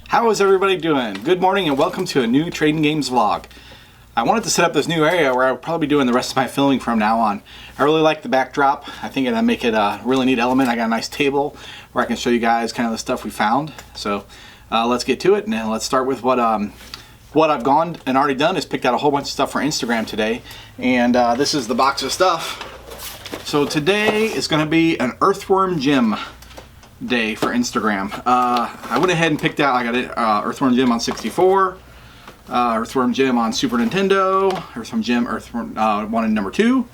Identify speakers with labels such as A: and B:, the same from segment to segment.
A: How is everybody doing? Good morning and welcome to a new Trading Games vlog. I wanted to set up this new area where I'll probably be doing the rest of my filming from now on. I really like the backdrop. I think it'll make it a really neat element. I got a nice table where I can show you guys kind of the stuff we found. So let's get to it, and let's start with what I've gone and already done is picked out a whole bunch of stuff for Instagram today. And this is the box of stuff. So today is going to be an Earthworm Jim day for Instagram. I went ahead and picked out, I got it, Earthworm Jim on 64, Earthworm Jim on Super Nintendo, Earthworm Jim, Earthworm 1 and number 2.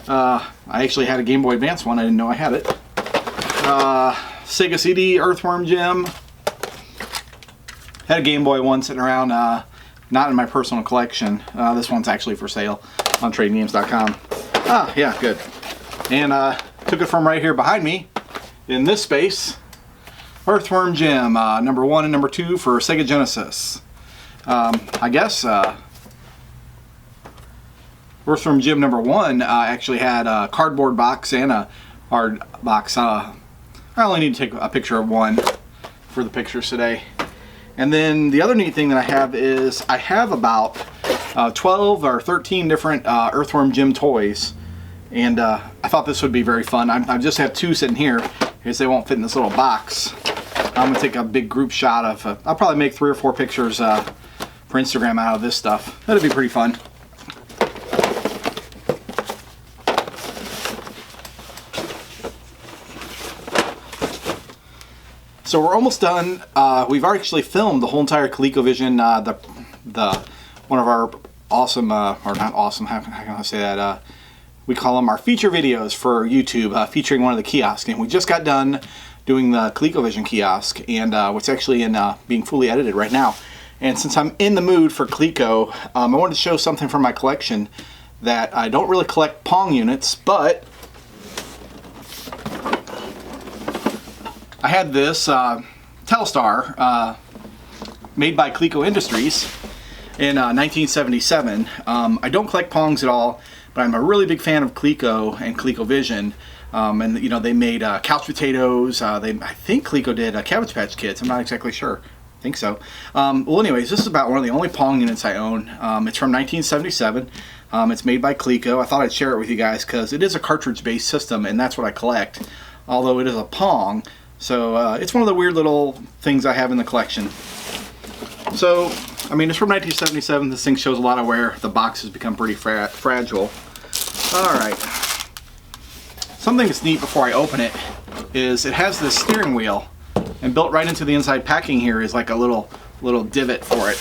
A: I actually had a Game Boy Advance one, I didn't know I had it. Sega CD Earthworm Jim. Had a Game Boy one sitting around, not in my personal collection. This one's actually for sale on TradingGames.com. Ah, yeah, good. And took it from right here behind me. In this space, Earthworm Jim, number 1 and number 2 for Sega Genesis. I guess Earthworm Jim number 1 actually had a cardboard box and a hard box. I only need to take a picture of one for the pictures today. And then the other neat thing that I have is I have about 12 or 13 different Earthworm Jim toys. And I thought this would be very fun. I just have 2 sitting here because they won't fit in this little box. I'm gonna take a big group shot of, I'll probably make 3 or 4 pictures for Instagram out of this stuff. That'll be pretty fun. So we're almost done. We've actually filmed the whole entire Colecovision, one of our awesome, or not awesome, how can I say that? We call them our feature videos for YouTube, featuring one of the kiosks. And we just got done doing the Colecovision kiosk, and what's actually in being fully edited right now. And since I'm in the mood for Coleco, I wanted to show something from my collection that I don't really collect Pong units, but I had this Telstar made by Coleco Industries in 1977. I don't collect Pongs at all, but I'm a really big fan of Coleco and Colecovision. And you know, they made couch potatoes. I think Coleco did Cabbage Patch Kids. I'm not exactly sure. I think so. Well, anyways, this is about one of the only Pong units I own. It's from 1977. It's made by Coleco. I thought I'd share it with you guys because it is a cartridge-based system, and that's what I collect. Although it is a Pong, so it's one of the weird little things I have in the collection. So, I mean, it's from 1977. This thing shows a lot of wear. The box has become pretty fragile. Alright. Something that's neat before I open it is it has this steering wheel, and built right into the inside packing here is like a little divot for it.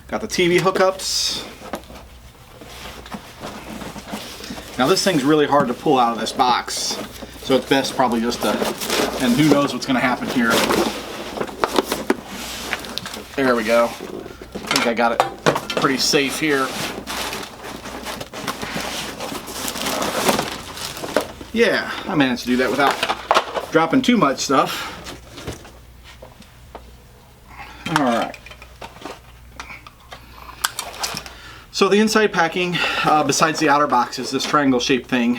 A: Got the TV hookups. Now this thing's really hard to pull out of this box, so it's best probably just to, and who knows what's going to happen here. There we go. I think I got it pretty safe here. Yeah, I managed to do that without dropping too much stuff. Alright. So the inside packing, besides the outer box, is this triangle shaped thing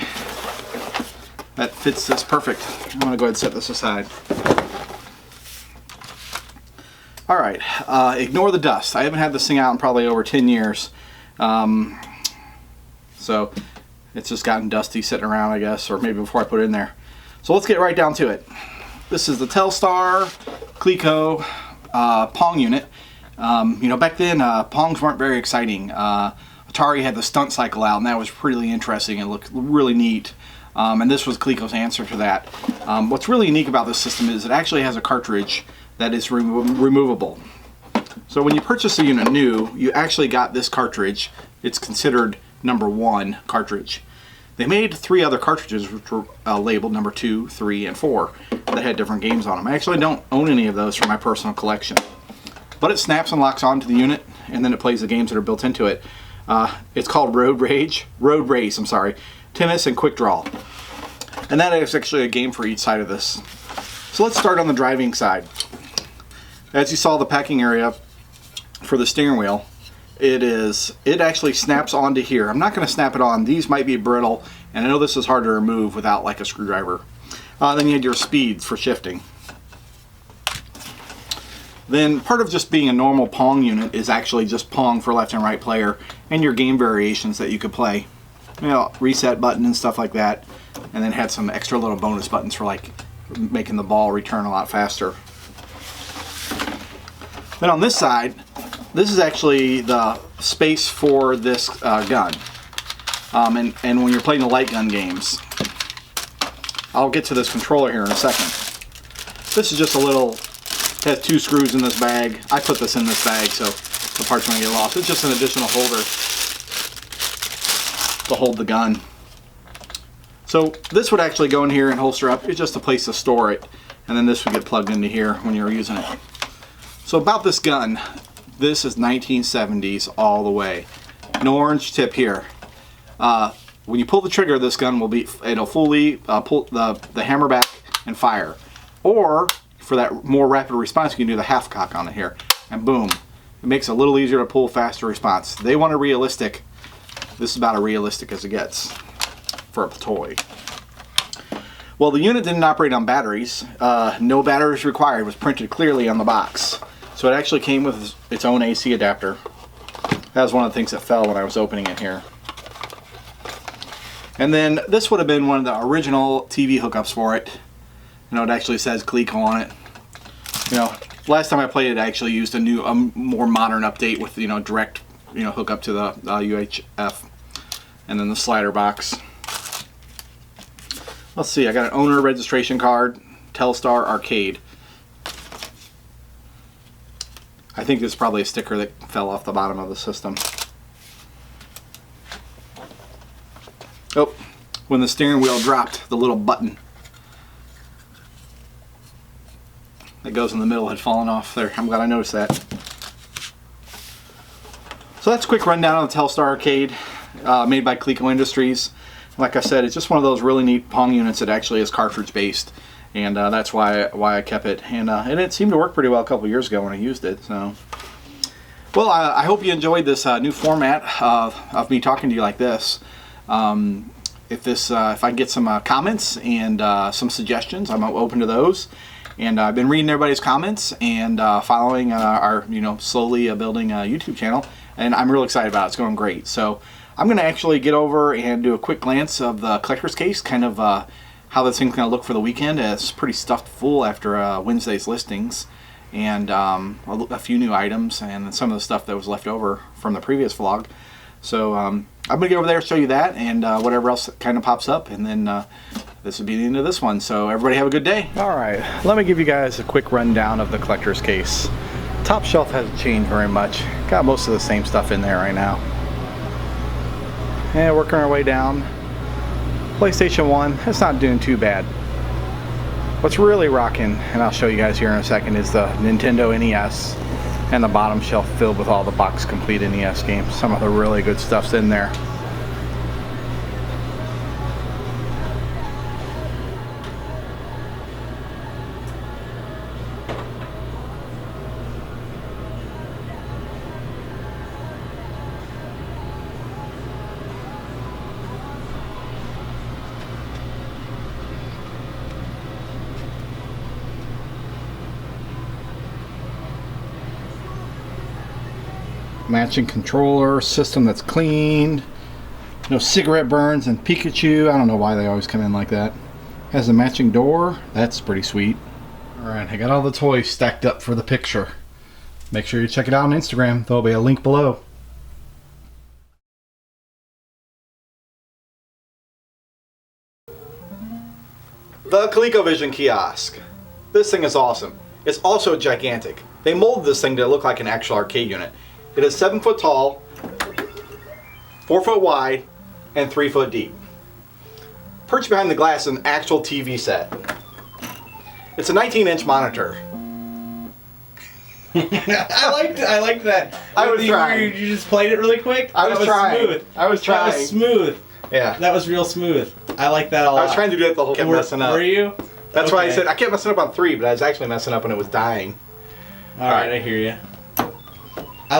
A: that fits this perfect. I'm going to go ahead and set this aside. Alright, ignore the dust. I haven't had this thing out in probably over 10 years. So it's just gotten dusty sitting around, I guess, or maybe before I put it in there. So let's get right down to it. This is the Telstar Coleco Pong unit. You know, back then Pongs weren't very exciting. Atari had the stunt cycle out, and that was really interesting. It looked really neat. And this was Coleco's answer to that. What's really unique about this system is it actually has a cartridge that is removable. So when you purchase a unit new, you actually got this cartridge. It's considered number 1 cartridge. They made 3 other cartridges which were labeled number 2, 3, and 4 that had different games on them. I actually don't own any of those for my personal collection. But it snaps and locks onto the unit, and then it plays the games that are built into it. It's called Road Race, Tennis, and Quick Draw. And that is actually a game for each side of this. So let's start on the driving side. As you saw, the packing area for the steering wheel, it actually snaps onto here. I'm not going to snap it on. These might be brittle, and I know this is hard to remove without like a screwdriver. Then you had your speeds for shifting. then part of just being a normal Pong unit is actually just Pong for left and right player and your game variations that you could play. You know, reset button and stuff like that, and then had some extra little bonus buttons for like making the ball return a lot faster. Then on this side, this is actually the space for this gun. And when you're playing the light gun games, I'll get to this controller here in a second. This is just a little, it has 2 screws in this bag. I put this in this bag so the parts won't get lost. It's just an additional holder to hold the gun. So this would actually go in here and holster up. It's just a place to store it. And then this would get plugged into here when you're using it. So about this gun, this is 1970s all the way. No orange tip here. When you pull the trigger, this gun will be, it'll fully pull the hammer back and fire. Or for that more rapid response, you can do the half cock on it here, and boom. It makes it a little easier to pull, faster response. They want a realistic. This is about as realistic as it gets for a toy. Well, the unit didn't operate on batteries. No batteries required was printed clearly on the box. So it actually came with its own AC adapter. That was one of the things that fell when I was opening it here. And then this would have been one of the original TV hookups for it. You know, it actually says Coleco on it. You know, last time I played it, I actually used a more modern update with, you know, direct, you know, hook up to the UHF, and then the slider box. Let's see, I got an owner registration card, Telstar Arcade. I think this is probably a sticker that fell off the bottom of the system. Oh, when the steering wheel dropped, the little button that goes in the middle had fallen off there. I'm glad I noticed that. So that's a quick rundown on the Telstar Arcade, made by Coleco Industries. Like I said, it's just one of those really neat Pong units that actually is cartridge based, and that's why I kept it. And it seemed to work pretty well a couple years ago when I used it. So, well, I hope you enjoyed this new format of me talking to you like this. If I get some comments and some suggestions, I'm open to those. And I've been reading everybody's comments and following our, you know, slowly building YouTube channel, and I'm real excited about it. It's going great. So I'm going to actually get over and do a quick glance of the collector's case, kind of how this thing's going to look for the weekend. It's pretty stuffed full after Wednesday's listings, and a few new items, and some of the stuff that was left over from the previous vlog. So I'm going to get over there, show you that, and whatever else kind of pops up, and then this will be the end of this one. So everybody have a good day. Alright, let me give you guys a quick rundown of the collector's case. Top shelf hasn't changed very much. Got most of the same stuff in there right now. And working our way down. PlayStation 1, it's not doing too bad. What's really rocking, and I'll show you guys here in a second, is the Nintendo NES. And the bottom shelf filled with all the box complete NES games. Some of the really good stuff's in there. Matching controller, system that's cleaned, no cigarette burns, and Pikachu, I don't know why they always come in like that. Has a matching door, that's pretty sweet. Alright, I got all the toys stacked up for the picture. Make sure you check it out on Instagram, there'll be a link below. The Colecovision kiosk. This thing is awesome. It's also gigantic. They molded this thing to look like an actual arcade unit. It is 7 foot tall, 4 foot wide, and 3 foot deep. Perched behind the glass is an actual TV set. It's a 19-inch monitor.
B: I liked that.
A: I was trying.
B: You just played it really quick?
A: I was trying.
B: Smooth.
A: I was trying.
B: That was smooth.
A: Yeah.
B: That was real smooth. I like that a lot.
A: I was trying to do that the whole time. Messing up.
B: Were you?
A: That's why I said I kept messing up on 3, but I was actually messing up when it was dying.
B: All right, I hear you.